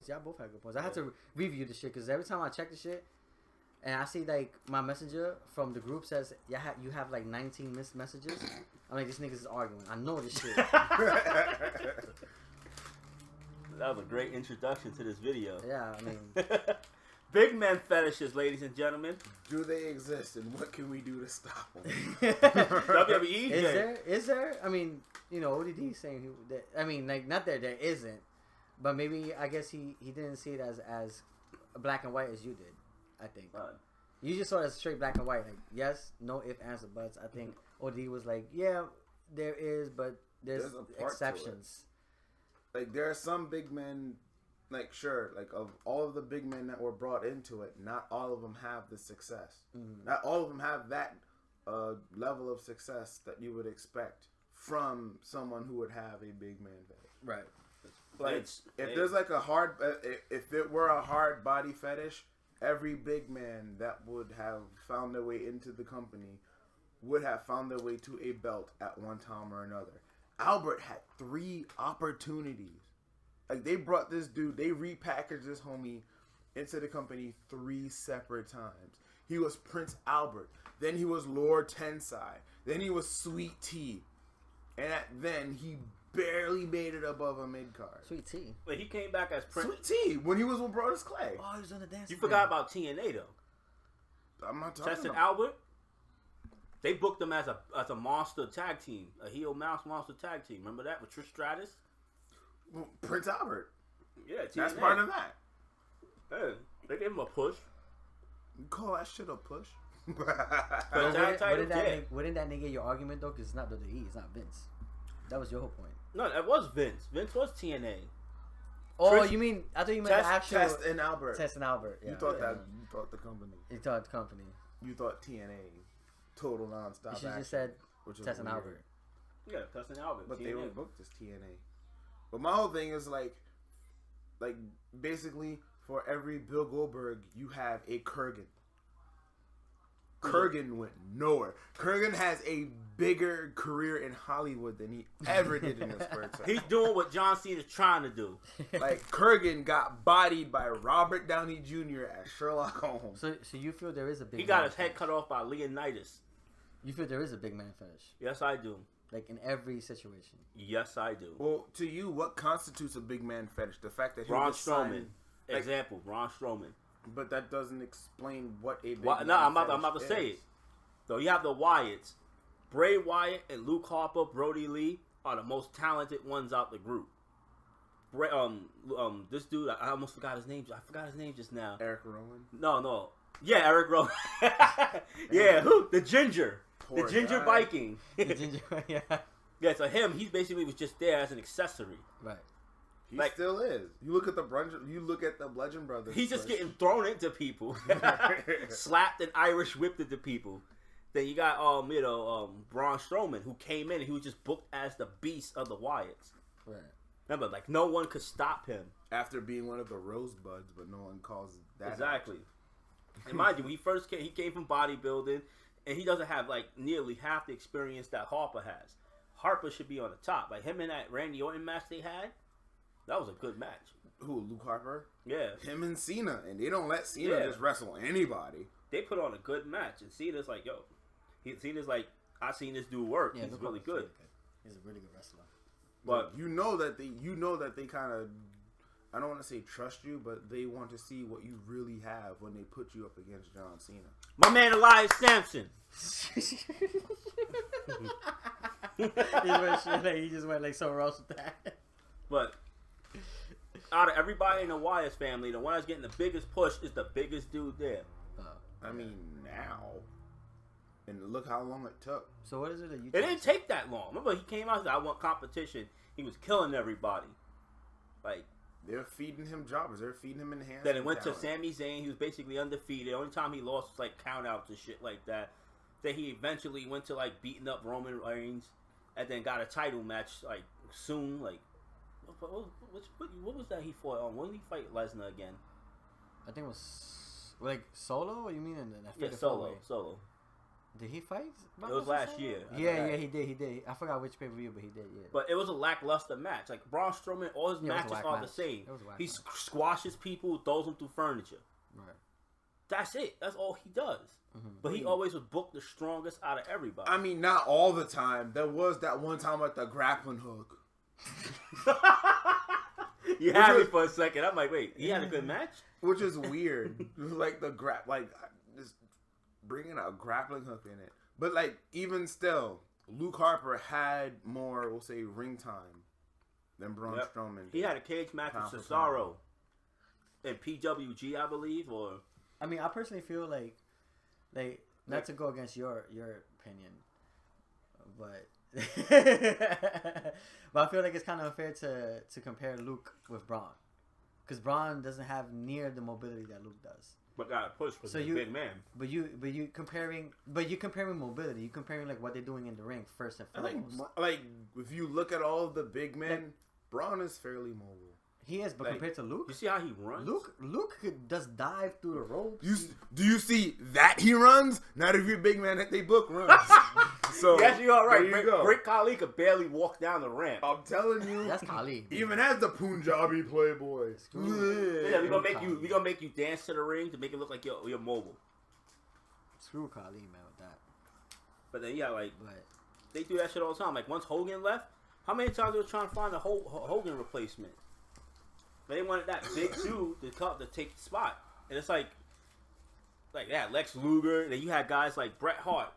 Y'all both had good points. I had to review the shit because every time I check the shit and I see like my messenger from the group says you have like 19 missed messages. I'm like, this niggas is arguing. I know this shit. That was a great introduction to this video. Yeah, I mean, big man fetishes, ladies and gentlemen. Do they exist, and what can we do to stop them? WWE. Is there? I mean, you know, ODD saying I mean, like, not that there isn't, but maybe I guess he didn't see it as black and white as you did. I think you just saw it as straight black and white. Like, yes, no ifs, ands, or buts. I think ODD was like, yeah, there is, but there's exceptions. Like, there are some big men, like, sure, like, of all of the big men that were brought into it, not all of them have the success. Mm-hmm. Not all of them have that level of success that you would expect from someone who would have a big man fetish. Right. Like, if there's like if it were a hard body fetish, every big man that would have found their way into the company would have found their way to a belt at one time or another. Albert had 3 opportunities. Like, they brought this dude, they repackaged this homie into the company 3 separate times. He was Prince Albert. Then he was Lord Tensai. Then he was Sweet Tea. And then he barely made it above a mid-card. Sweet Tea? But he came back as Prince. Sweet Tea, when he was with Brodus Clay. Oh, he was on the dance. You forgot about TNA, though. I'm not talking Cheston about Albert. They booked him as a monster tag team, a heel mouse monster tag team. Remember that with Trish Stratus? Well, Prince Albert. Yeah, TNA. That's part of that. Hey, they gave him a push. You call that shit a push? Wouldn't that negate your argument though? Because it's not WWE, it's not Vince. That was your whole point. No, that was Vince. Vince was TNA. Oh, Trish, you mean? I thought you meant the actual Test and Albert. Test and Albert. Yeah, you thought that. You thought the company. You thought the company. You thought TNA. Total nonstop. You should action, just said Tess and weird. Albert. Yeah, Tess and Albert. But TNA. they were booked as TNA. But my whole thing is like basically for every Bill Goldberg, you have a Kurgan. Kurgan went nowhere. Kurgan has a bigger career in Hollywood than he ever did in his first time. He's doing what John Cena's trying to do. Like, Kurgan got bodied by Robert Downey Jr. as Sherlock Holmes. So you feel there is a big He got his head cut off by Leonidas. You feel there is a big man fetish? Yes, I do. Like, in every situation? Yes, I do. Well, to you, what constitutes a big man fetish? The fact that he Braun was signed, Strowman. Example, Braun Strowman. But that doesn't explain what a big No, I'm about to say it. So you have the Wyatts. Bray Wyatt and Luke Harper, Brody Lee are the most talented ones out the group. This dude, I almost forgot his name. I forgot his name just now. Eric Rowan? No. Yeah, Eric Rowan. Yeah, who? The Ginger. Poor the Ginger guy. Viking. The ginger, yeah. Yeah, so him, he basically was just there as an accessory. Right. He still is. You look at the Bludgeon Brothers. He's just getting thrown into people, slapped and Irish whipped into people. Then you got Braun Strowman, who came in and he was just booked as the beast of the Wyatts. Right. Remember, like, no one could stop him. After being one of the Rosebuds, but no one calls that exactly. And mind you, when he first came, he came from bodybuilding, and he doesn't have like nearly half the experience that Harper has. Harper should be on the top. Like him in that Randy Orton match they had. That was a good match. Who, Luke Harper? Yeah. Him and Cena. And they don't let Cena just wrestle anybody. They put on a good match. And Cena's like, Cena's like, I seen this dude work. Yeah, he's really good. He's a really good wrestler. But you know that they kind of, I don't want to say trust you, but they want to see what you really have when they put you up against John Cena. My man Elias Sampson. He just went like somewhere else with that. But out of everybody in the Wyatts family, the one that's getting the biggest push is the biggest dude there. I mean, now. And look how long it took. So what is it that you... It didn't take that long. Remember, he came out and said, I want competition. He was killing everybody. Like... They're feeding him jobbers. They're feeding him enhanced. Then it went to Sami Zayn. He was basically undefeated. The only time he lost was like countouts and shit like that. Then he eventually went to like beating up Roman Reigns, and then got a title match like soon. Like, what was that he fought? When did he fight Lesnar again? I think it was like Solo. Or you mean in that? Yeah, Solo. Did he fight? It was last year. Yeah, he did. I forgot which pay-per-view, but he did, yeah. But it was a lackluster match. Like, Braun Strowman, all his matches are the same. He squashes people, throws them through furniture. Right. That's it. That's all he does. Mm-hmm. But he always was booked the strongest out of everybody. I mean, not all the time. There was that one time with the grappling hook. You had me for a second. I'm like, wait, he had a good match? Which is weird. Like, just bringing a grappling hook in it. But, like, even still, Luke Harper had more, we'll say, ring time than Braun Strowman. He had a cage match with Cesaro in PWG, I believe, or... I mean, I personally feel like not to go against your opinion, but but I feel like it's kind of unfair to compare Luke with Braun, because Braun doesn't have near the mobility that Luke does. But got to push because he's a big man. But you comparing mobility. You comparing like what they're doing in the ring first and foremost. Like if you look at all the big men, Braun is fairly mobile. He is, but compared to Luke, you see how he runs. Luke could just dive through the ropes. Do you see that he runs? Not every big man that they book runs. So yes, you're all right. Great Khali could barely walk down the ramp. I'm telling you, that's Khali. Even as the Punjabi playboy. Yeah, we gonna make you dance to the ring to make it look like you're mobile. Screw Khali, man, with that. But then they do that shit all the time. Like once Hogan left, how many times they were trying to find a Hogan replacement? They wanted that big dude to take the spot, and it's like that Lex Luger. Then you had guys like Bret Hart,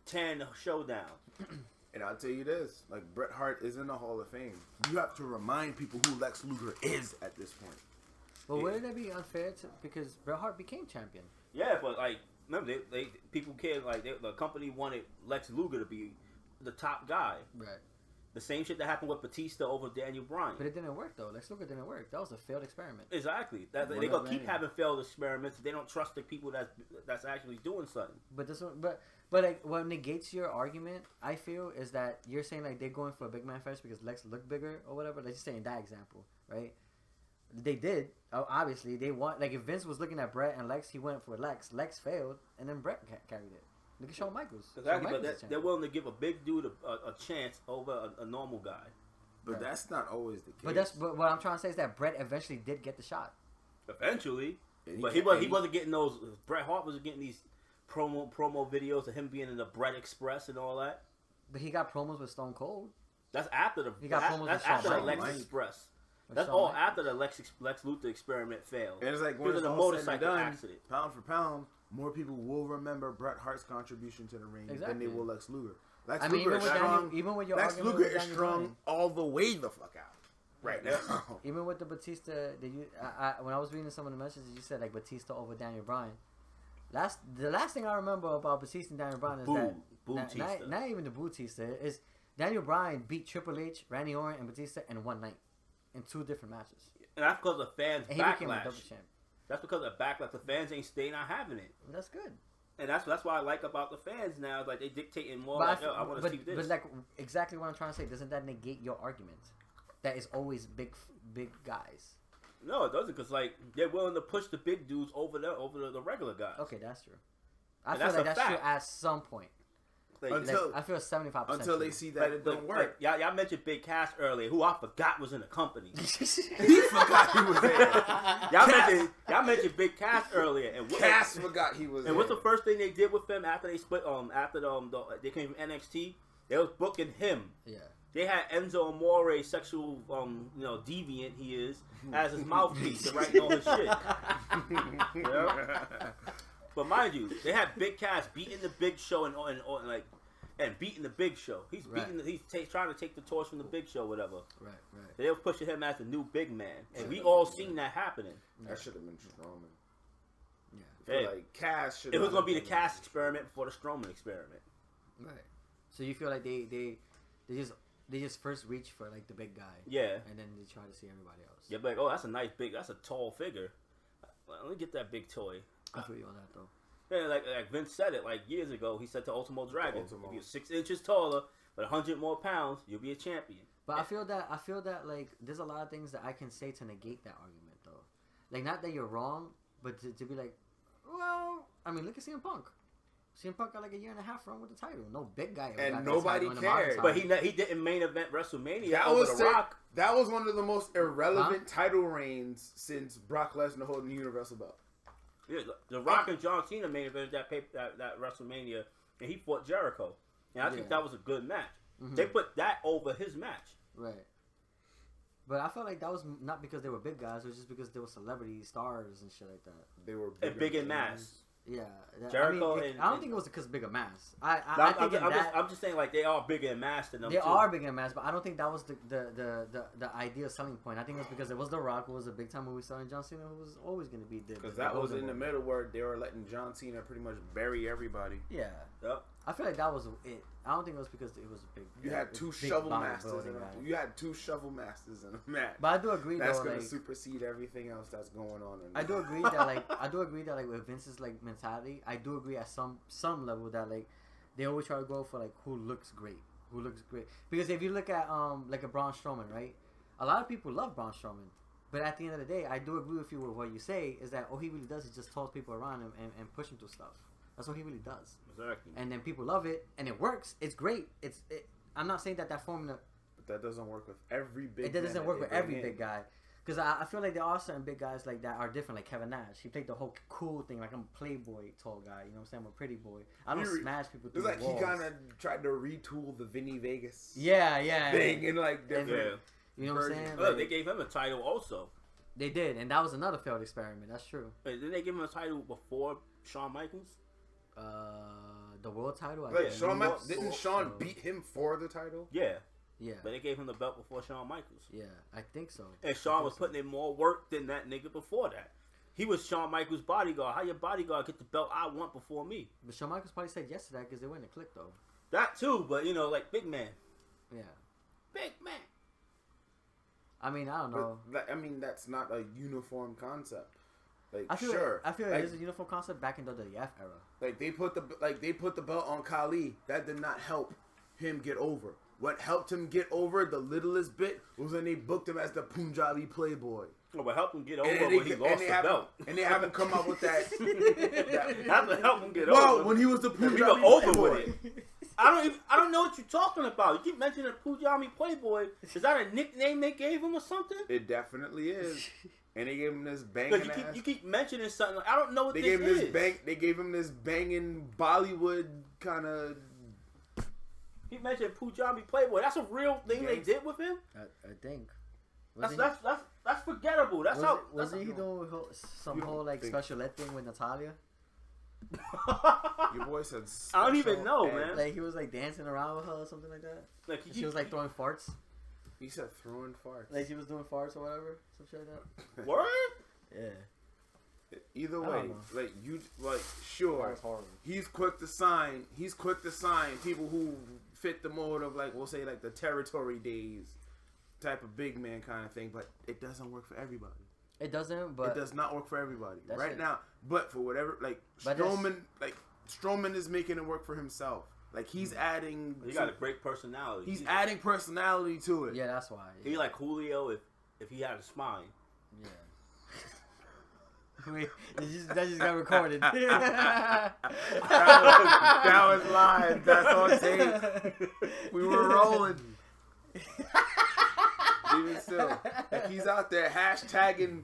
10 Showdown. And I'll tell you this: like Bret Hart is in the Hall of Fame. You have to remind people who Lex Luger is at this point. Well, wouldn't that be unfair because Bret Hart became champion? Yeah, but like remember, they people cared the company wanted Lex Luger to be the top guy. Right. The same shit that happened with Batista over Daniel Bryan. But it didn't work, though. Lex Luger didn't work. That was a failed experiment. Exactly. They're going to keep having failed experiments. They don't trust the people that's actually doing something. But this one, but like, what negates your argument, I feel, is that you're saying, like, they're going for a big man first because Lex looked bigger or whatever. Let's just say in that example, right? They did. Obviously, they want... Like, if Vince was looking at Bret and Lex, he went for Lex. Lex failed, and then Bret carried it. Look at Shawn Michaels. Exactly, but they're willing to give a big dude a chance over a normal guy. But that's not always the case. But what I'm trying to say is that Bret eventually did get the shot. Eventually, but he wasn't getting those. Bret Hart wasn't getting these promo videos of him being in the Bret Express and all that. But he got promos with Stone Cold. That's after the. He got promos that's with after Shawn the Lex Michaels. Express. That's all after the Lex Luthor experiment failed. And it's like when it's all said and done, pound for pound, more people will remember Bret Hart's contribution to the ring than they will Lex Luger. Lex Luger is strong. Lex Luger is strong all the way the fuck out right now. Even with the Batista, when I was reading some of the messages, you said like Batista over Daniel Bryan. The last thing I remember about Batista and Daniel Bryan is not even the Batista is Daniel Bryan beat Triple H, Randy Orton, and Batista in one night in 2 different matches. And that's because of fans' and backlash. He became a double champ. That's because of backlash. The fans ain't not having it. Well, that's good. And that's what I like about the fans now. Like they dictating more. I want to see this. But like exactly what I'm trying to say. Doesn't that negate your argument? That is always big guys. No, it doesn't. Because like they're willing to push the big dudes over the regular guys. Okay, that's true. I feel like that's true at some point. I feel 75%. Until they see that it don't work. Y'all mentioned Big Cass earlier, who I forgot was in the company. He forgot he was there. Y'all mentioned Big Cass earlier, and Cass forgot he was there. And what's the first thing they did with him after they split? They came from NXT. They was booking him. Yeah. They had Enzo Amore, sexual, deviant he is, as his mouthpiece to write all his shit. Yeah. But mind you, they had Big Cass beating the Big Show and beating the Big Show. He's trying to take the torch from the Big Show, whatever. Right. They were pushing him as the new big man, and we all seen that happening. That should have been Strowman. Yeah, hey, like Cass should. It was gonna be the Cass experiment before the Strowman experiment. Right. So you feel like they just first reach for like the big guy. Yeah. And then they try to see everybody else. Yeah, but that's a tall figure. Let me get that big toy. I feel you on that though. Yeah, like Vince said it like years ago. He said to Ultimo Dragon, "If you're 6 inches taller but 100 more pounds, you'll be a champion." But I feel that like there's a lot of things that I can say to negate that argument though. Like not that you're wrong, but to be like, well, I mean, look at CM Punk. CM Punk got like a year and a half run with the title. No big guy. And nobody cared. But he didn't main event WrestleMania That over was The Rock. That was one of the most irrelevant title reigns since Brock Lesnar holding the Universal belt. Yeah, The Rock and John Cena main event that WrestleMania, and he fought Jericho. And I think that was a good match. Mm-hmm. They put that over his match. Right. But I felt like that was not because they were big guys. It was just because they were celebrity stars and shit like that. They were big in mass. Yeah, Jericho. I don't think it was because bigger mass. I'm just saying like they are bigger in mass than them. They are bigger in mass, but I don't think that was the ideal selling point. I think it was because it was The Rock, who was a big time movie star, and John Cena, who was always going to be the. Because that was in the middle where they were letting John Cena pretty much bury everybody. Yeah. Yep. I feel like that was it. I don't think it was because it was a big. You had two shovel masters. You had two shovel masters in a match. But I do agree that's though, gonna like, supersede everything else that's going on. I do agree that like with Vince's like mentality, I do agree at some level that like they always try to go for like who looks great. Because if you look at like a Braun Strowman, right? A lot of people love Braun Strowman, but at the end of the day, I do agree with you with what you say is that all he really does is just toss people around him and push him through stuff. That's what he really does. Exactly. And then people love it, and it works. It's great. I'm not saying that formula. But that doesn't work with every big. It doesn't work with every big guy. Because I feel like there are certain big guys like that are different, like Kevin Nash. He played the whole cool thing, like I'm a playboy tall guy. You know what I'm saying? I'm a pretty boy. I don't smash people through the walls. He kind of tried to retool the Vinny Vegas. Yeah. Thing and like different. You know what I'm saying? Like, they gave him a title also. They did, and that was another failed experiment. That's true. Wait, didn't they give him a title before Shawn Michaels? The world title. Didn't Shawn beat him for the title? Yeah. Yeah. But they gave him the belt before Shawn Michaels. Yeah, I think so. And Shawn was putting in more work than that nigga before that. He was Shawn Michaels' bodyguard. How your bodyguard get the belt I want before me? But Shawn Michaels probably said yes to that because they went to click though. That too, but you know, like big man. Yeah. Big man. I mean, I don't know. But, that's not a uniform concept. Like, I feel like it is a uniform concept back in the WWF era. Like they put the belt on Khali. That did not help him get over. What helped him get over the littlest bit was when they booked him as the Punjabi Playboy. Oh, but helped him get over when he lost the belt. And they haven't come up with that. That to help him get over. Well, when he was the Punjabi Playboy. With it. I don't know what you're talking about. You keep mentioning Punjabi Playboy. Is that a nickname they gave him or something? It definitely is. And they gave him this banging you keep mentioning something. I don't know what this is. They gave him this banging Bollywood kind of. He mentioned Punjabi Playboy. That's a real thing they did with him. I think. That's forgettable. Wasn't he doing some whole like special ed thing with Natalia? Your boy said. I don't even know, man. Like he was like dancing around with her or something like that. Like she was like throwing farts. He said throwing farts. Like she was doing farts or whatever, some shit like that. Word? Yeah. Either way, sure. He's quick to sign people who fit the mold of like we'll say like the territory days type of big man kind of thing, but it doesn't work for everybody. It doesn't, but it does not work for everybody right now. But for whatever, Strowman is making it work for himself. Like he's adding. He got a great personality. He's adding personality to it. Yeah, that's why. Yeah. He like Julio if he had a spine. Yeah. Wait, that just got recorded. that was live. That's on tape. We were rolling. Even still, like he's out there hashtagging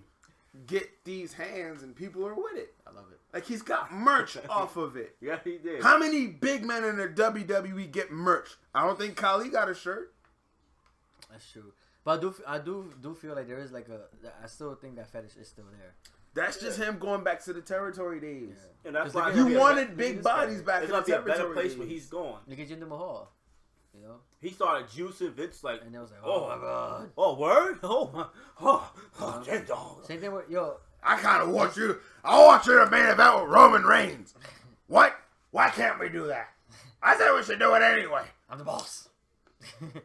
"get these hands" and people are with it. I love it. Like he's got merch off of it. Yeah, he did. How many big men in the WWE get merch? I don't think Khali got a shirt. That's true, but I do feel like there is like I still think that fetish is still there. That's just him going back to the territory days. Yeah. And that's why you wanted big bodies back in the territory days. It's gonna be a better place where he's going. Look at Jinder Mahal. You know, he started juicing. Vince like, and it was like, oh my god, oh word, Jinder. Same thing with I kind of want you. I want you to main event with Roman Reigns. What? Why can't we do that? I said we should do it anyway. I'm the boss.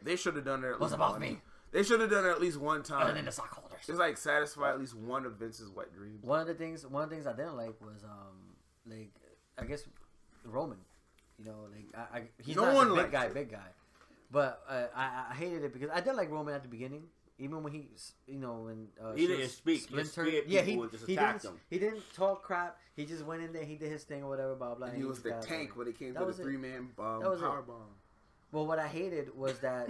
They should have done it. What's above me? They should have done it at least one time. Other than the stockholders. Just like satisfy at least one of Vince's wet dreams. One of the things I didn't like was like I guess Roman. You know, like he's not a big guy, but I hated it because I did like Roman at the beginning. even when he, you know, when he didn't speak. He just scared people and just attacked them. He didn't talk crap. He just went in there. He did his thing or whatever. Blah blah. And he was the tank when it came to the 3-man power bomb. Well, what I hated was that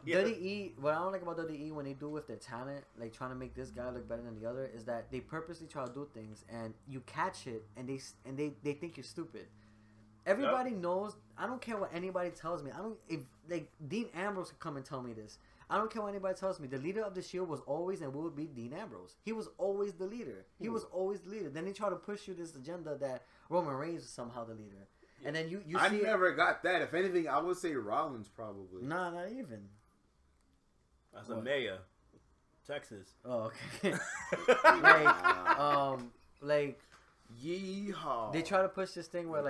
WWE. What I don't like about WWE when they do with their talent, like trying to make this guy look better than the other, is that they purposely try to do things and you catch it and they think you're stupid. Everybody knows. I don't care what anybody tells me. If like Dean Ambrose could come and tell me this. I don't care what anybody tells me. The leader of the Shield was always and will be Dean Ambrose. He was always the leader. He was always the leader. Then they try to push you this agenda that Roman Reigns is somehow the leader. And then you I never got that. If anything, I would say Rollins probably. Nah, not even. That's a mayor, Texas. Oh, okay. like yeehaw. They try to push this thing where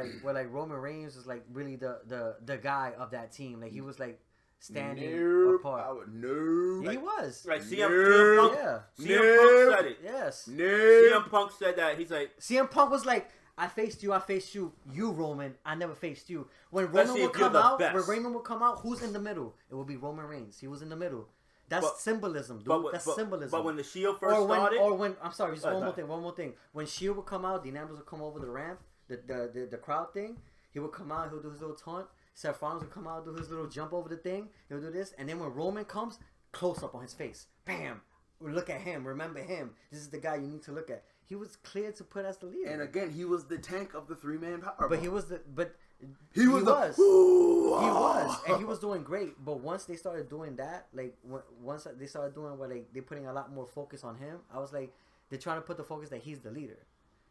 Roman Reigns is like really the guy of that team. Like he was like standing apart. Yeah, he was. Like CM Punk. Yeah. CM Punk said it. Yes. CM Punk said that. He's like CM Punk was like, I faced you, you Roman. I never faced you. When Roman would come out, who's in the middle? It would be Roman Reigns. He was in the middle. That's symbolism, dude. That's symbolism. But when the Shield first started, I'm sorry, just one more thing. When Shield would come out, Dean Ambrose would come over the ramp, the crowd thing. He would come out, he'll do his little taunt. Seth Rollins would come out, do his little jump over the thing. He'll do this, and then when Roman comes, close up on his face, bam. Look at him. Remember him. This is the guy you need to look at. He was clear to put as the leader. And again, he was the tank of the 3-man power. But he was and he was doing great. But once they started doing that, like once they started doing where like they're putting a lot more focus on him, I was like, they're trying to put the focus that he's the leader.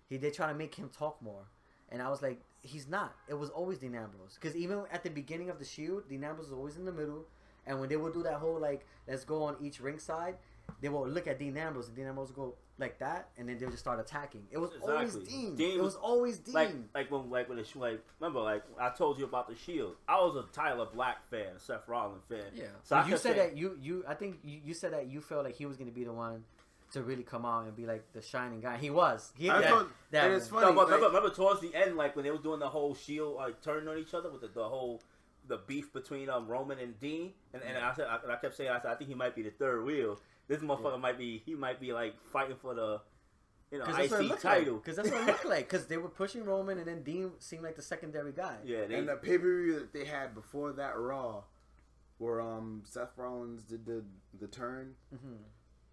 They're trying to make him talk more, and I was like, he's not. It was always Dean Ambrose. Because even at the beginning of the Shield, Dean Ambrose was always in the middle, and when they would do that whole like let's go on each ringside, they will look at Dean Ambrose, and Dean Ambrose would go like that, and then they'll just start attacking. It was always Dean. It was always Dean. Like when remember, like I told you about the Shield. I was a Tyler Black fan, a Seth Rollins fan. Yeah. So you said that I think you said that you felt like he was going to be the one to really come out and be like the shining guy. He was. And it's funny. No, remember towards the end, like when they were doing the whole Shield like turning on each other with the beef between Roman and Dean, and I kept saying I think he might be the third wheel. This motherfucker might be like fighting for the IC title. Because that's what it looked like. Because they were pushing Roman, and then Dean seemed like the secondary guy. Yeah, and the pay-per-view that they had before that Raw, where Seth Rollins did the turn,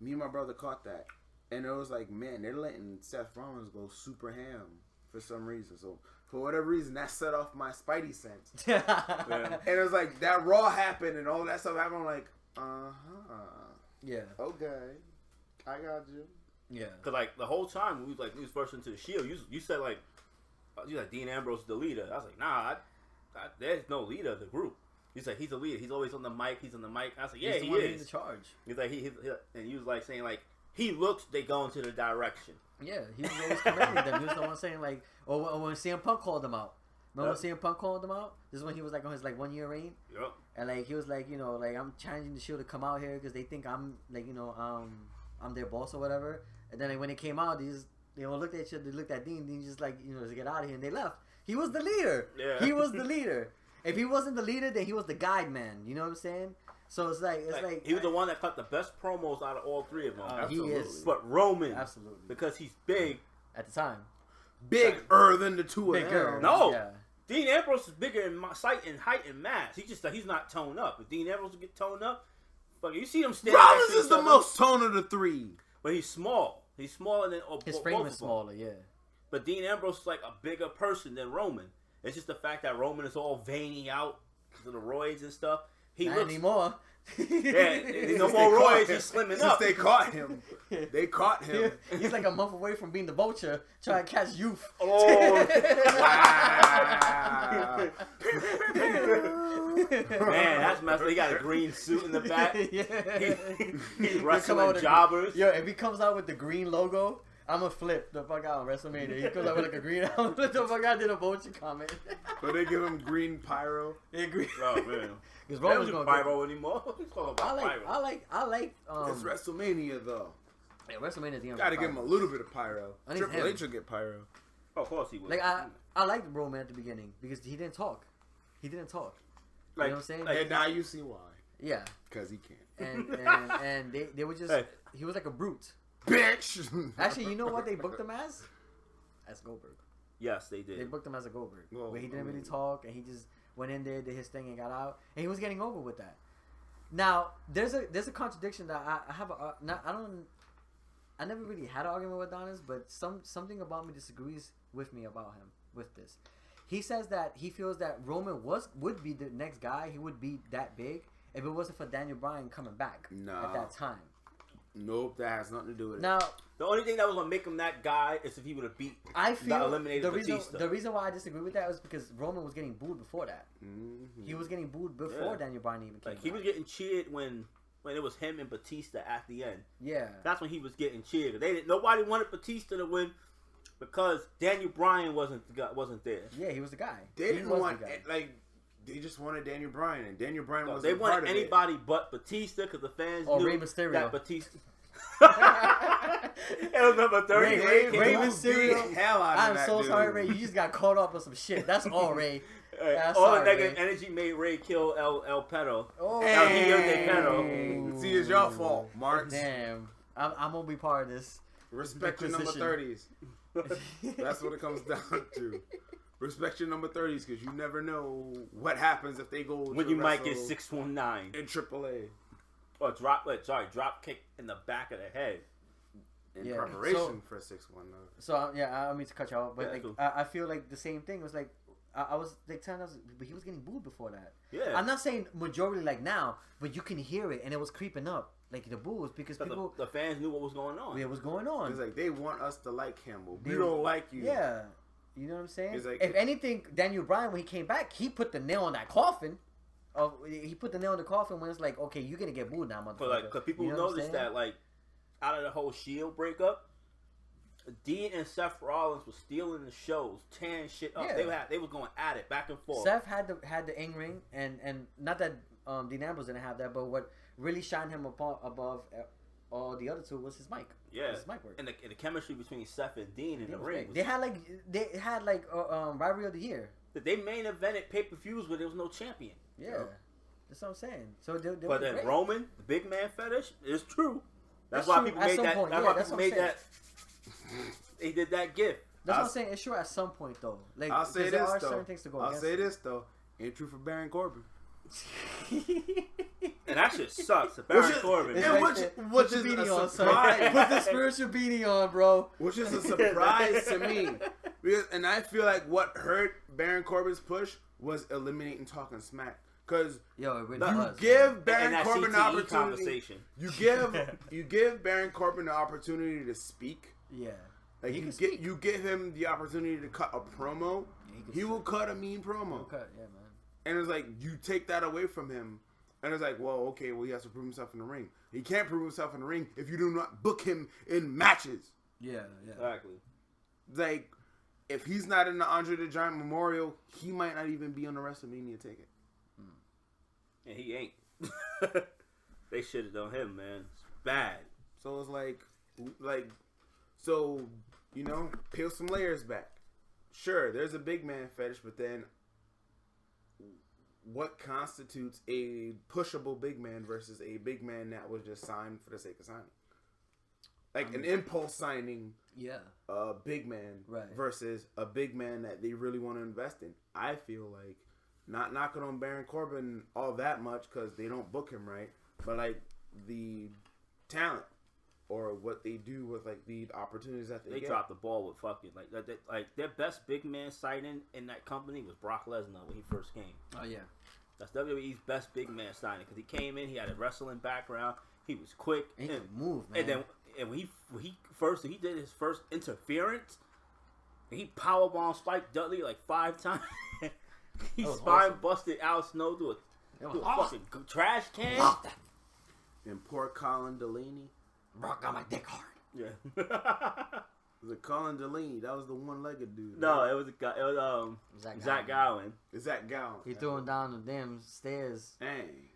me and my brother caught that, and it was like, man, they're letting Seth Rollins go super ham for some reason. So for whatever reason, that set off my Spidey sense. And it was like that Raw happened, and all that stuff happened. I'm like, yeah. Okay, I got you. Yeah. Cause like the whole time we was first into the Shield, you said like Dean Ambrose is the leader. I was like, nah, there's no leader of the group. He's like, he's a leader. He's always on the mic. He's on the mic. I was like, yeah, he is. He's in charge. He's like and he was like saying like he looks they go into the direction. Yeah, he was always commanding them. He was the one saying like, or when CM Punk called him out. Remember when CM Punk called him out? This is when he was like on his like 1 year reign. Yep. And like he was like, like I'm challenging the Shield to come out here because they think I'm like I'm their boss or whatever. And then like, when it came out, they all looked at each other. They looked at Dean. Dean just like to get out of here, and they left. He was the leader. Yeah. He was the leader. If he wasn't the leader, then he was the guide man. You know what I'm saying? So it's like he was the one that cut the best promos out of all three of them. He is. But Roman, absolutely, because he's big at the time. Bigger than the two of them. No. Yeah. Dean Ambrose is bigger in sight and height and mass. He's not toned up. If Dean Ambrose would get toned up, fuck, you see him standing. Rollins is the most toned of the three, but he's small. He's smaller than his frame is smaller. Yeah, but Dean Ambrose is like a bigger person than Roman. It's just the fact that Roman is all veiny out because of the roids and stuff. Not anymore. Yeah, no more roids. He's slimming up. They caught him. They caught him. He's like a month away from being the Vulture, trying to catch youth. Oh, wow. Man, that's messed up. He got a green suit in the back. Yeah. He's wrestling jobbers. Yo, if he comes out with the green logo, I'm gonna flip the fuck out on WrestleMania. He comes out with like a green outfit. The fuck out, did a Vulture comment. But they give him green pyro. Yeah, green. Oh man. Because Roman's gonna pyro anymore. He's talking about I like. It's WrestleMania though. Yeah, WrestleMania. Gotta give him a little bit of pyro. Triple H will get pyro. Oh, of course he would. Like I liked Roman at the beginning because he didn't talk. Like, you know what I'm saying? And now you see why. Yeah. Because he can't. And they were just... Hey. He was like a brute. Bitch! Actually, you know what they booked him as? As Goldberg. Yes, they did. They booked him as a Goldberg. Well, where he didn't really talk, and he just went in there, did his thing, and got out. And he was getting over with that. Now, there's a contradiction that I have I never really had an argument with Adonis, but something about me disagrees with me about him with this. He says that he feels that Roman would be the next guy. He would be that big if it wasn't for Daniel Bryan coming back at that time. Nope, that has nothing to do with The only thing that was gonna make him that guy is if he would have beat. I feel eliminated Batista. The reason why I disagree with that was because Roman was getting booed before that. Mm-hmm. He was getting booed before Daniel Bryan even came. Like he was getting cheered when it was him and Batista at the end. Yeah, that's when he was getting cheered. Nobody wanted Batista to win because Daniel Bryan wasn't there. Yeah, he was the guy. They didn't want they just wanted Daniel Bryan, and Daniel Bryan wasn't They part wanted of anybody but Batista because the fans knew Rey Mysterio. that Batista. It was number 30. Rey Mysterio. Hell out of I'm that so dude. sorry, Ray. You just got caught up on some shit. That's all, Ray. All the negative energy made Ray kill El Perro. Oh, See, it's your fault, Marks. Damn, I'm gonna be part of this. Respect your number 30s. That's what it comes down to. Respect your number 30s because you never know what happens if they go when you might get 619 in AAA. Or drop kick in the back of the head. In preparation for 619. So I don't mean to cut you off, but cool. I feel like the same thing was like I was like telling us, but he was getting booed before that. Yeah, I'm not saying majority like now, but you can hear it, and it was creeping up like the boos because people the fans knew what was going on. Yeah, what was going on. It's like they want us to like him, but we don't like you. Yeah, you know what I'm saying. It's like, if anything, Daniel Bryan when he came back, he put the nail in that coffin. He put the nail in the coffin when it's like, okay, you're gonna get booed now, motherfucker. But like, cause people noticed that like out of the whole Shield breakup, Dean and Seth Rollins was stealing the shows, tearing shit up. Yeah. They were going at it back and forth. Seth had the in ring, and not that Dean Ambrose didn't have that, but what really shined him above all the other two was his mic. Yeah, his mic work. And the chemistry between Seth and Dean in the ring. They had like rivalry of the year. They main evented pay-per-views where there was no champion. Yeah, that's what I'm saying. So but then great. Roman, the big man fetish, is true. That's why true. People made that. Point. That's why people made that. They did that gift. That's what I'm saying. It's true at some point though. Like I'll say there this are though. certain things to go. I'll say this though. Ain't true for Baron Corbin. And that shit sucks. Baron Corbin. Which is a surprise. Put the spiritual beanie on, bro. Which is a surprise to me. And I feel like what hurt Baron Corbin's push was eliminating talking smack. Because it really give Baron Corbin the opportunity. Conversation. You give Baron Corbin the opportunity to speak. Yeah. Like you give him the opportunity to cut a promo. He will cut a mean promo. Yeah, man. And it's like you take that away from him. And it's like, well, okay, he has to prove himself in the ring. He can't prove himself in the ring if you do not book him in matches. Yeah. Exactly. Like, if he's not in the Andre the Giant Memorial, he might not even be on the WrestleMania ticket. And he ain't. They shitted on him, man. It's bad. So it's like, so, you know, peel some layers back. Sure, there's a big man fetish, but then what constitutes a pushable big man versus a big man that was just signed for the sake of signing? Like an impulse signing, a big man versus a big man that they really want to invest in. I feel like, not knocking on Baron Corbin all that much because they don't book him right, but like the talent or what they do with like the opportunities that they get. Dropped the ball with fucking like their best big man signing in that company was Brock Lesnar when he first came. Oh yeah, that's WWE's best big man signing because he came in, he had a wrestling background, he was quick, he could move, man. And when he did his first interference, he powerbombed Spike Dudley like 5 times. He spine busted Al Snow through a fucking trash can. And poor Colin Delaney. Brock got my dick hard. Yeah. Was it Colin Delaney? That was the one-legged dude. No, right? it was Zach Gowen. Zach Gowen. He threw him down the damn stairs. Dang.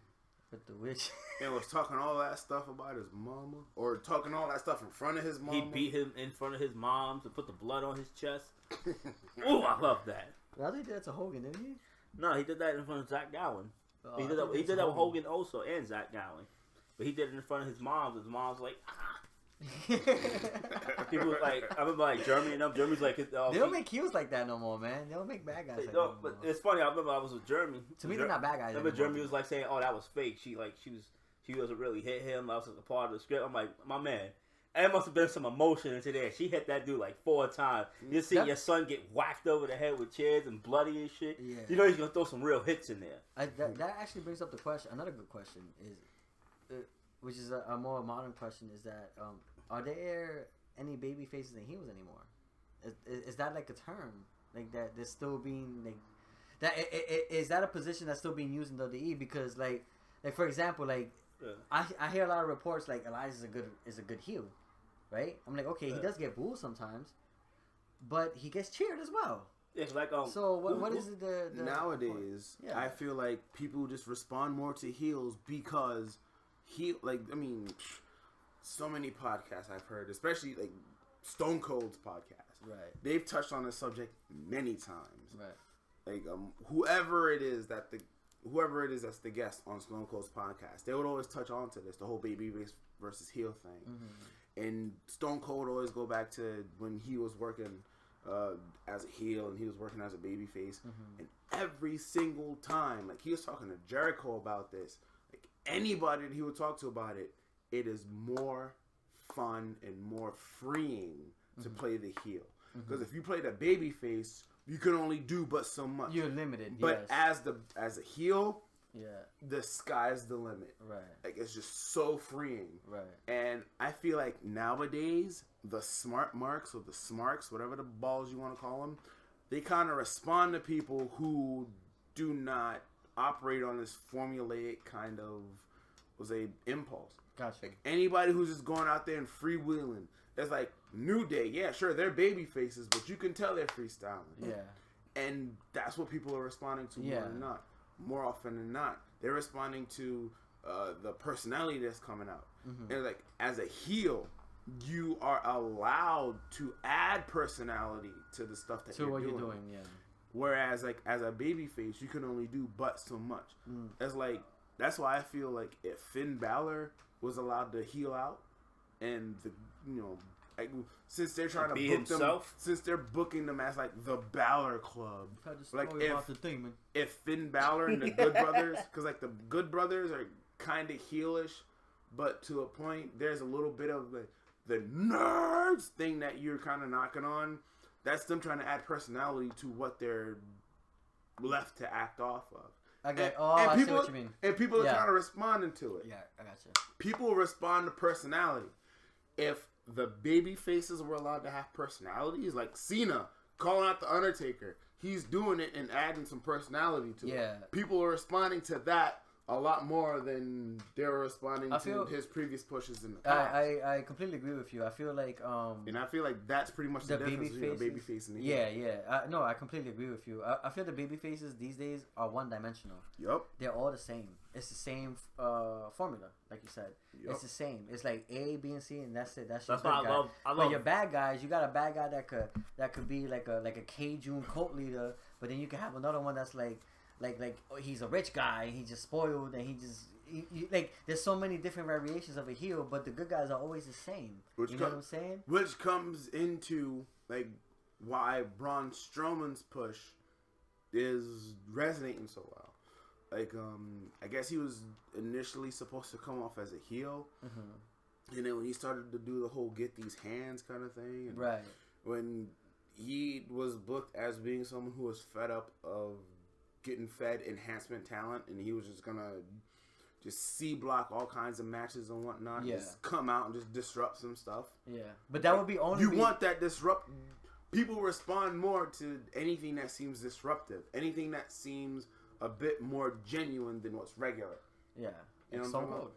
With the witch. And was talking all that stuff about his mama. Or talking all that stuff in front of his mama. He beat him in front of his mom to put the blood on his chest. Ooh, I love that. I think he did that to Hogan, didn't he? No, he did that in front of Zach Gowen. He did that. He did that with Hogan also and Zach Gallen, but he did it in front of his mom. His mom's like, people like, I remember like Germany and them. Germany's like, they don't make heels like that no more, man. They don't make bad guys. Like that but it's funny. I remember I was with Germany. To me, they're not bad guys. I remember Germany was like saying, "Oh, that was fake." She wasn't really hit him. That was like a part of the script. I'm like, my man. There must have been some emotion into there. She hit that dude like 4 times. You see your son get whacked over the head with chairs and bloody and shit. Yeah. You know he's gonna throw some real hits in there. That actually brings up the question. Another good question is, which is a more modern question, is that are there any baby faces and heels anymore? Is that like a term like that? There's still being like that. Is that a position that's still being used in WWE? Because like for example, like I hear a lot of reports like Elias is a good heel. Right? I'm like, okay, he does get booed sometimes, but he gets cheered as well. It's like so what is it? The nowadays? Yeah. I feel like people just respond more to heels because so many podcasts I've heard, especially like Stone Cold's podcast. Right. They've touched on this subject many times. Right. Like whoever it is that's the guest on Stone Cold's podcast, they would always touch on to this, the whole babyface versus heel thing. Mm-hmm. And Stone Cold always go back to when he was working as a heel and he was working as a babyface. Mm-hmm. And every single time, like he was talking to Jericho about this, like anybody that he would talk to about it, it is more fun and more freeing to play the heel. Because if you play the babyface, you can only do but so much. You're limited. But as a heel, yeah, the sky's the limit. Right. Like it's just so freeing. Right. And I feel like nowadays the smart marks or the smarks, whatever the balls you want to call them, they kind of respond to people who do not operate on this formulaic kind of impulse. Gotcha. Like anybody who's just going out there and freewheeling, it's like New Day. Yeah, sure, they're baby faces, but you can tell they're freestyling. Yeah. And that's what people are responding to more often than not. They're responding to the personality that's coming out. Mm-hmm. And like as a heel, you are allowed to add personality to the stuff that you're doing. Yeah. Whereas like as a baby face, you can only do but so much. It's like that's why I feel like if Finn Balor was allowed to heel out, and since they're trying to book himself, since they're booking them as like the Balor Club, like if Finn Balor and the Good Brothers, because like the Good Brothers are kind of heelish, but to a point, there's a little bit of the nerds thing that you're kind of knocking on. That's them trying to add personality to what they're left to act off of. Okay. I see what you mean. And people are kind of responding to it. Yeah, I got you. People respond to personality. If the baby faces were allowed to have personalities, like Cena calling out the Undertaker, he's doing it and adding some personality to it. People are responding to that a lot more than they were responding to his previous pushes in the past. I completely agree with you. I feel like and I feel like that's pretty much the difference between a baby face and a heel. Yeah. No, I completely agree with you. I feel the baby faces these days are one-dimensional. Yep. They're all the same. It's the same formula, like you said. Yep. It's the same. It's like A, B, and C, and that's it. That's your good guy. I love. But your bad guys, you got a bad guy that could be like a Cajun cult leader, but then you can have another one that's like he's a rich guy, he's just spoiled, and like there's so many different variations of a heel, but the good guys are always the same. You know what I'm saying? Which comes into like why Braun Strowman's push is resonating so well. Like I guess he was initially supposed to come off as a heel, and then when he started to do the whole get these hands kind of thing, and right? When he was booked as being someone who was fed up of getting fed enhancement talent, and he was just gonna just C-block all kinds of matches and whatnot, just come out and just disrupt some stuff. Yeah, but that would be only want that disrupt. People respond more to anything that seems disruptive, anything that seems a bit more genuine than what's regular. Yeah, you know what I'm talking about?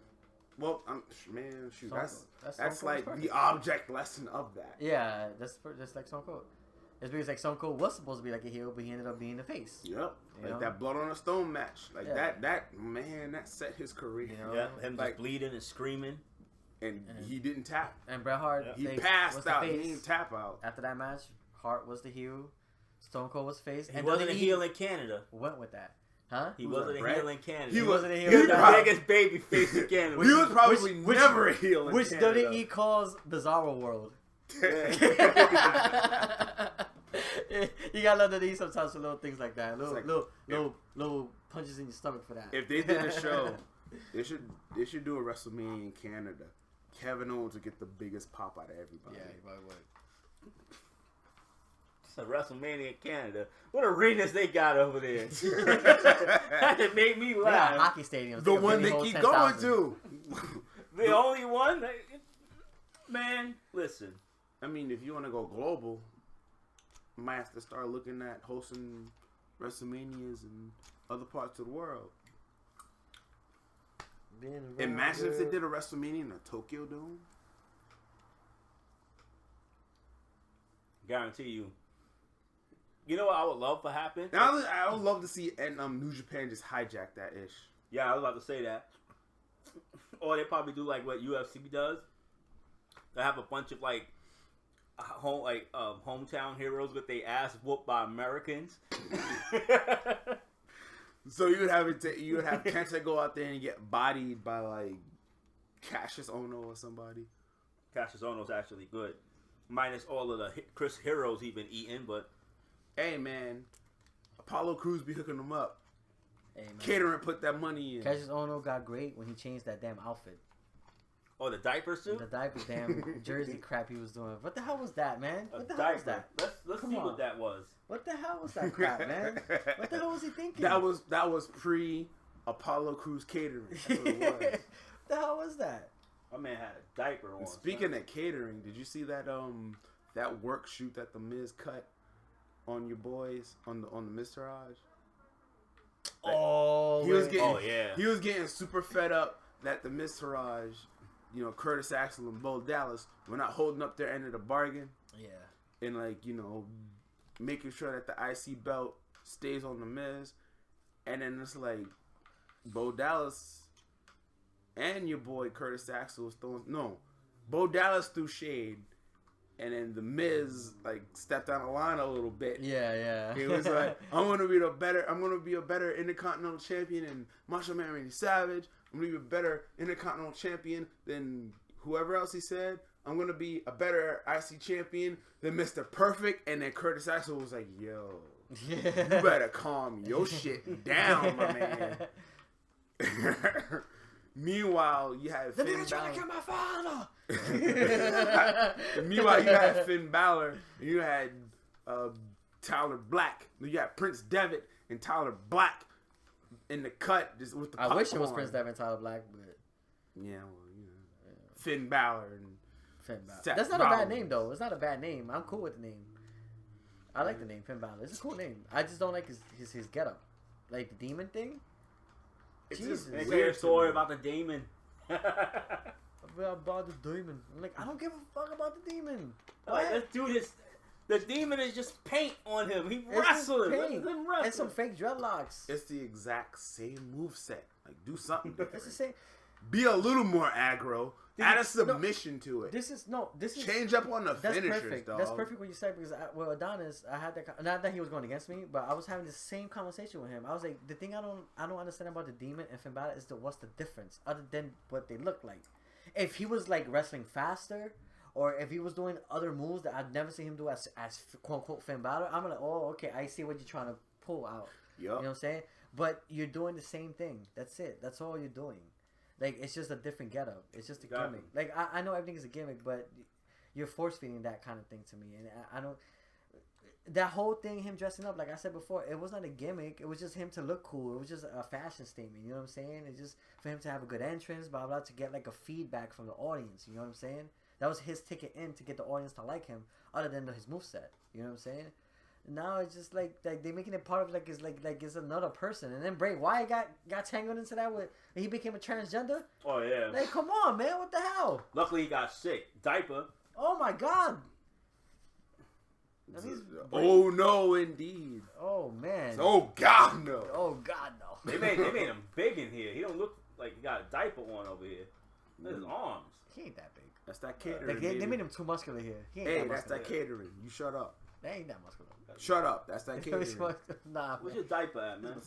Well, shoot, that's like the object lesson of that. Yeah, that's like Stone Cold. It's because like Stone Cold was supposed to be like a heel, but he ended up being the face. Yep, like that Blood on a Stone match, like that set his career. Him just bleeding and screaming, and he didn't tap. And Bret Hart, he passed out. He didn't tap out after that match. Hart was the heel, Stone Cold was face. He wasn't a heel in Canada. Went with that. Huh? He wasn't a heel in Canada. He wasn't a heel. He was the biggest baby face in Canada. He was probably never a heel in Which Canada. WWE calls Bizarro World. You gotta love WWE sometimes for little things like that. Little punches in your stomach for that. If they did a show, they should do a WrestleMania in Canada. Kevin Owens would get the biggest pop out of everybody. Yeah, he probably would. It's a WrestleMania in Canada. What arenas they got over there? That made me They got laugh. hockey stadiums. The one they keep going to. The only one? Man, listen. I mean, if you want to go global, you might have to start looking at hosting WrestleManias in other parts of the world. Imagine if they did a WrestleMania in a Tokyo Dome. Guarantee you. You know what I would love to happen? I would love to see New Japan just hijack that ish. Yeah, I was about to say that. Or they probably do like what UFC does. They have a bunch of like hometown heroes with their ass whooped by Americans. So you would have Kenta go out there and get bodied by like Cassius Ohno or somebody. Cassius Ohno's actually good, minus all of the Chris heroes he's been eating. But hey man, Apollo Crews be hooking them up. Hey, man. Catering put that money in. Cassius Ohno got great when he changed that damn outfit. Oh, the diaper suit? The diaper damn jersey crap he was doing. What the hell was that, man? What the hell diaper. was that? Let's Come see on. what that was. What the hell was that crap, man? What the hell was he thinking? That was pre Apollo Crews catering. That's what it was. What the hell was that? My man had a diaper on. Speaking of catering, did you see that that work shoot that the Miz cut on your boys on the Mr. Raj? Oh, He was getting super fed up that the Mr. Raj, Curtis Axel and Bo Dallas were not holding up their end of the bargain. Yeah. And making sure that the IC belt stays on the Miz. And then it's like Bo Dallas and your boy Curtis Axel was Bo Dallas threw shade. And then the Miz stepped down the line a little bit. Yeah. He was like, I'm gonna be a better Intercontinental Champion than Macho Man Randy Savage. I'm gonna be a better Intercontinental Champion than whoever else he said. I'm gonna be a better IC champion than Mr. Perfect. And then Curtis Axel was like, yo, you better calm your shit down, my man. Meanwhile, you had Finn Balor. Trying to kill my father. Meanwhile, you had Finn Balor. And you had Tyler Black. You had Prince Devitt and Tyler Black in the cut just with the popcorn. I wish it was Prince Devitt and Tyler Black, but yeah, Finn Balor and Finn Balor. Seth That's not Rollins. a bad name though. It's not a bad name. I'm cool with the name. I like the name Finn Balor. It's a cool name. I just don't like his getup, like the demon thing. It's Jesus. just They tell weird a story to me. about the demon. About the demon. I'm like, I don't give a fuck about the demon. Like, What? this dude is... The demon is just paint on him. He It's just wrestling. Let paint. him wrestle. And some fake dreadlocks. It's the exact same moveset. Do something different. It's the same. Be a little more aggro. Add a submission to it. This is Change up on the that's finishers, perfect. dog. That's perfect what you said because with Adonis, I had that. Not that he was going against me, but I was having the same conversation with him. I was like, the thing I don't understand about the demon and Finn Balor is what's the difference other than what they look like. If he was wrestling faster, or if he was doing other moves that I'd never seen him do as quote unquote Finn Balor, I'm like, oh, okay, I see what you're trying to pull out. Yep. You know what I'm saying? But you're doing the same thing. That's it. That's all you're doing. It's just a different getup. It's just a gimmick. I know everything is a gimmick, but you're force feeding that kind of thing to me, and I don't. That whole thing, him dressing up, like I said before, it was not a gimmick. It was just him to look cool. It was just a fashion statement. You know what I'm saying? It's just for him to have a good entrance, blah blah, to get a feedback from the audience. You know what I'm saying? That was his ticket in to get the audience to like him, other than his moveset. You know what I'm saying? Now it's just like they're making it part of it's another person, and then Bray Wyatt got tangled into that with he became a transgender. Oh yeah. Come on, man, what the hell? Luckily he got sick. Diaper. Oh my god. Oh no, indeed. Oh man. Oh god, no. Oh god, no. They made him big in here. He don't look like he got a diaper on over here. Look at his arms. He ain't that big. That's that catering. They made him too muscular here. He ain't Hey, that that's muscular. that catering. You shut up. That ain't that muscular. Shut up. That's that catering. Nah, where's your diaper at, man?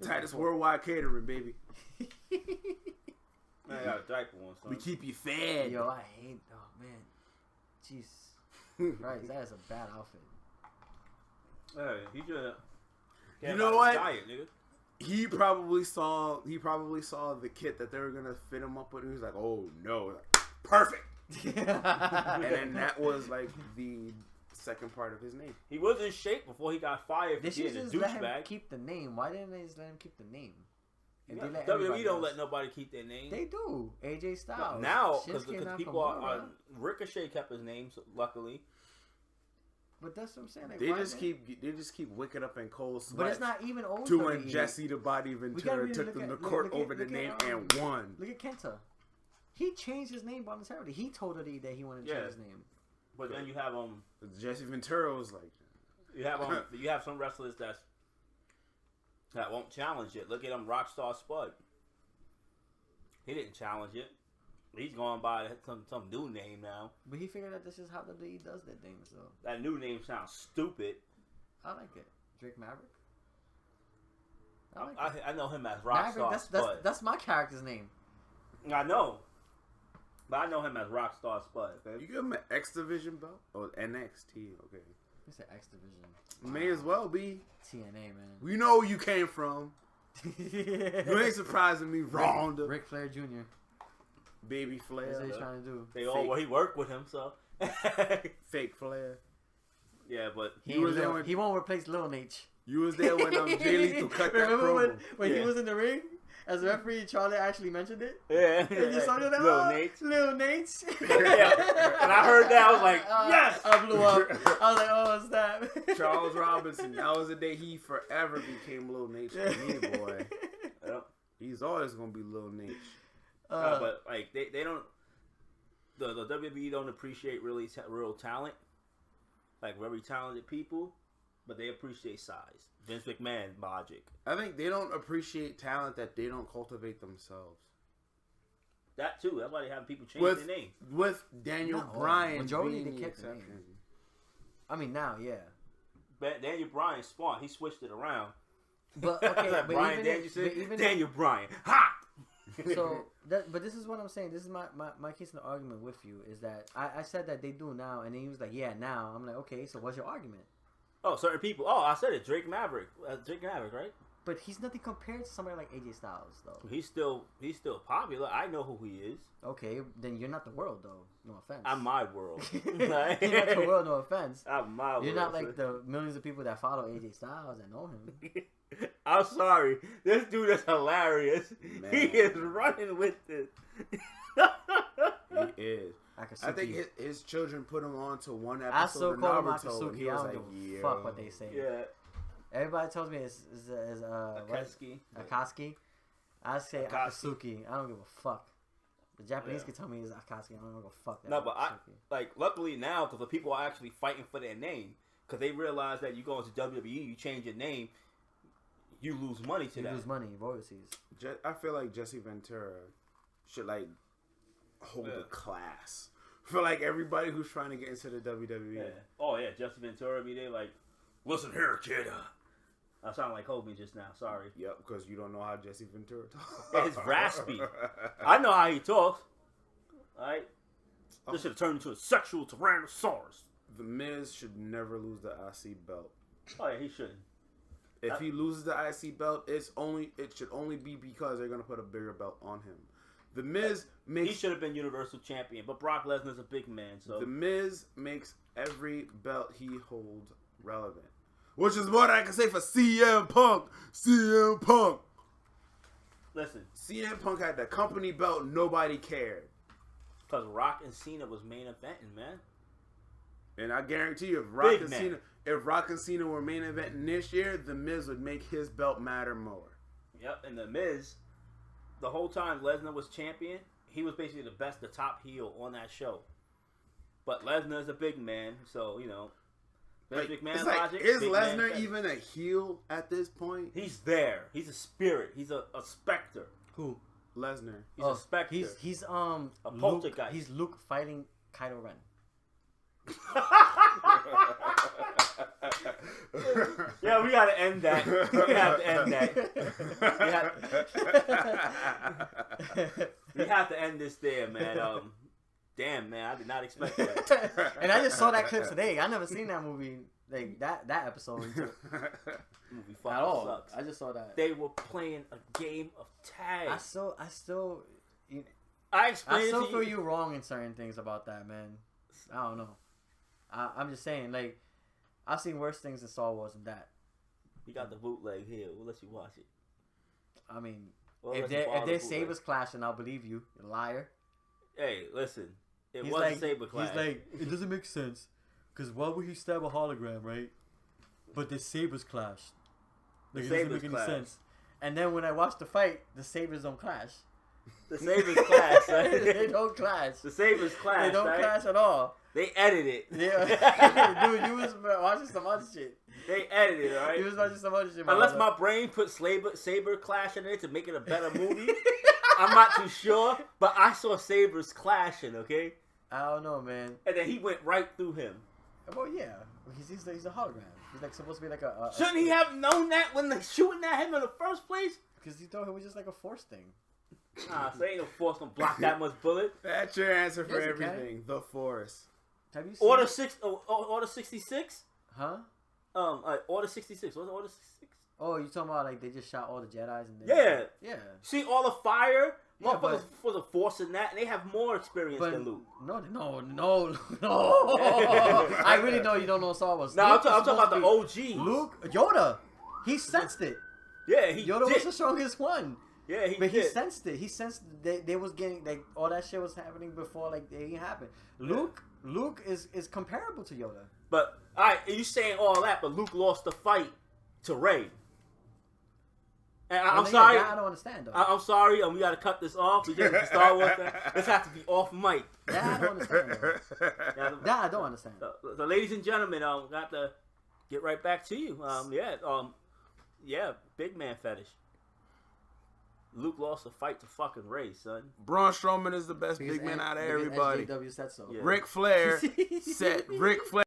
Titus Worldwide Catering, baby. Man, I got a diaper on, son. We keep you fed. Yo, I hate. Oh man, jeez, right? That is a bad outfit. Hey, he just. You know what? Diet, nigga. He probably saw the kit that they were gonna fit him up with, and he was like, "Oh no, like, perfect." And then that was like the second part of his name. He was in shape before he got fired for being a douchebag. Let him keep the name. Why didn't they just let him keep the name? WWE don't let nobody keep their name. They do. AJ Styles. Now, because people are Ricochet kept his name, luckily. But that's what I'm saying. Like, they just keep wicking up in cold sweat. But it's not even old. To when Jesse the Body Ventura took them to court over the name and won. Look at Kenta. He changed his name voluntarily. He told her that he wanted to change his name. But then you have Jesse Ventura was like, you have some wrestlers that won't challenge it. Look at Rockstar Spud. He didn't challenge it. He's going by some new name now. But he figured out this is how WWE does their thing. So that new name sounds stupid. I like it. Drake Maverick. I know him as Rockstar Spud. That's my character's name. I know. But I know him as Rockstar Spud. Okay? You give him an X Division belt? Oh, NXT. Okay. It's an X Division. May as well be. TNA, man. We know where you came from. You ain't surprising me, Ronda. Ric Flair Jr. Baby Flair. That's what he's trying to do. He worked with him, so. Fake Flair. Yeah, but he won't replace Lil Nate. You was there when Jay Lethal cut that promo. Remember when he was in the ring? As a referee, Charlie actually mentioned it. Yeah. And you saw that? Lil Nate. Yeah. And I heard that. I was like, yes! I blew up. I was like, oh, what's that? Charles Robinson. That was the day he forever became Lil Nate for me, boy. Yep. He's always going to be Lil Nate. But, like, they don't... The WWE don't appreciate real talent. Like, very talented people. But they appreciate size. Vince McMahon logic. I think they don't appreciate talent that they don't cultivate themselves. That too. That's why they have people change their name. With Daniel Bryan majority being they kept the exception. I mean, now, yeah. But Daniel Bryan spawned. He switched it around. But okay, like but Bryan even Daniel Bryan. Ha! So, but this is what I'm saying. This is my case in the argument with you is that I said that they do now, and then he was like, yeah, now. I'm like, okay, so what's your argument? Oh, certain people. Oh, I said it. Drake Maverick. Drake Maverick, right? But he's nothing compared to somebody like AJ Styles, though. He's still popular. I know who he is. Okay, then you're not the world, though. No offense. I'm my world. You're not the world. No offense. I'm my world. You're not like the millions of people that follow AJ Styles that know him. I'm sorry. This dude is hilarious. Man. He is running with this. He is. I think his children put him on to one episode I still of call him Naruto. Akatsuki. I don't give a fuck what they say. Yeah. Everybody tells me it's Akatsuki. I say Akatsuki. I don't give a fuck. The Japanese can tell me it's Akatsuki. I don't give a fuck. No, but luckily now, because the people are actually fighting for their name, because they realize that you go into WWE, you change your name, you lose money to that. You lose money, royalties. I feel like Jesse Ventura should hold a class for everybody who's trying to get into the WWE. Yeah. Oh yeah, Jesse Ventura be there listen here, kid. I sound like Hogan just now. Sorry. Yep, because you don't know how Jesse Ventura talks. Yeah, it's raspy. I know how he talks. All right. This should have turned into a sexual tyrannosaurus. The Miz should never lose the IC belt. Oh yeah, he shouldn't. If he loses the IC belt, it should only be because they're gonna put a bigger belt on him. The Miz makes... He should have been Universal Champion, but Brock Lesnar's a big man, so... The Miz makes every belt he holds relevant. Which is what I can say for CM Punk. CM Punk. Listen. CM Punk had the company belt, nobody cared. Because Rock and Cena was main eventing, man. And I guarantee you, if Rock and Cena were main eventing this year, The Miz would make his belt matter more. Yep, and The Miz... The whole time Lesnar was champion, he was basically the top heel on that show. But Lesnar is a big man, so, Vince McMahon logic. Is Lesnar even a heel at this point? He's there. He's a spirit. He's a specter. Who? Lesnar. He's a specter. He's a poltergeist. He's Luke fighting Kylo Ren. Yeah, we gotta end that. We have to end that. We have to end this there, man. Damn, man, I did not expect that. And I just saw that clip today. I never seen that movie, like that episode. Movie At fucking all. sucks. I just saw that. They were playing a game of tag. I still explained to feel you wrong in certain things about that, man. I don't know. I'm just saying, like, I've seen worse things in Star Wars than that. You got the bootleg here. We'll let you watch it. I mean, Well, if their sabers clashing, I'll believe you, you liar. Hey, listen. It He's was like, a saber clash. He's like, it doesn't make sense, because why would he stab a hologram, right? But the sabers clash. Like, it doesn't make any sense. And then when I watch the fight, the sabers don't clash. The sabers clash, right? They don't clash. The sabers clash, They don't right? clash at all. They edit it. Yeah. Dude, you was watching some other shit. They edited it, right? You was watching some other shit. Unless my brain put saber clash in it to make it a better movie. I'm not too sure, but I saw sabers clashing, okay? I don't know, man. And then he went right through him. Well, yeah. He's a hologram. He's like supposed to be like a Shouldn't he have known that when they shooting at him in the first place? Because he thought it was just like a force thing. Nah, so ain't no force gonna block that much bullet. That's your answer for Yes, it everything. The Force. Have you seen Order 66? Huh? Order 66. What's Order 66? Oh, you talking about like they just shot all the Jedis and Yeah. Yeah. See all the fire? Yeah, Motherfuckers for the force in that, and they have more experience than Luke. No. I really know you don't know Star Wars. No, I'm talking about the OG. Luke, Yoda, he sensed it. Yeah, he Yoda did. was the strongest one. Yeah, he But did. he sensed it. He sensed they was getting like all that shit was happening before like it even happened. Luke is comparable to Yoda. But alright, you saying all that, but Luke lost the fight to Rey. And I'm sorry. I don't understand though. I'm sorry. We got to cut this off. We get into Star Wars. This has to be off mic. That I don't understand though. That I don't understand. So, ladies and gentlemen, got to get right back to you. Yeah, big man fetish. Luke lost the fight to fucking Rey, son. Braun Strowman is the best big man out of everybody. SJW said so. Yeah. Ric Flair said Ric Flair